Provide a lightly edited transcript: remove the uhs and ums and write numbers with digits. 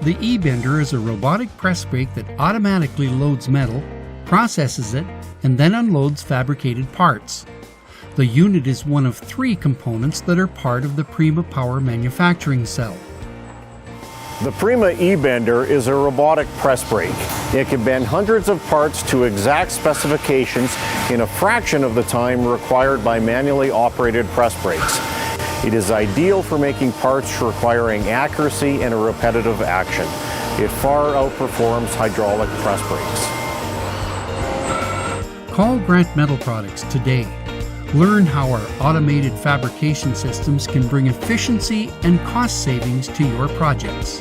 The Ebender is a robotic press brake that automatically loads metal, processes it, and then unloads fabricated parts. The unit is one of 3 components that are part of the Prima power manufacturing cell. The Prima Ebender is a robotic press brake. It can bend hundreds of parts to exact specifications in a fraction of the time required by manually operated press brakes. It is ideal for making parts requiring accuracy and a repetitive action. It far outperforms hydraulic press brakes. Call Grant Metal Products today. Learn how our automated fabrication systems can bring efficiency and cost savings to your projects.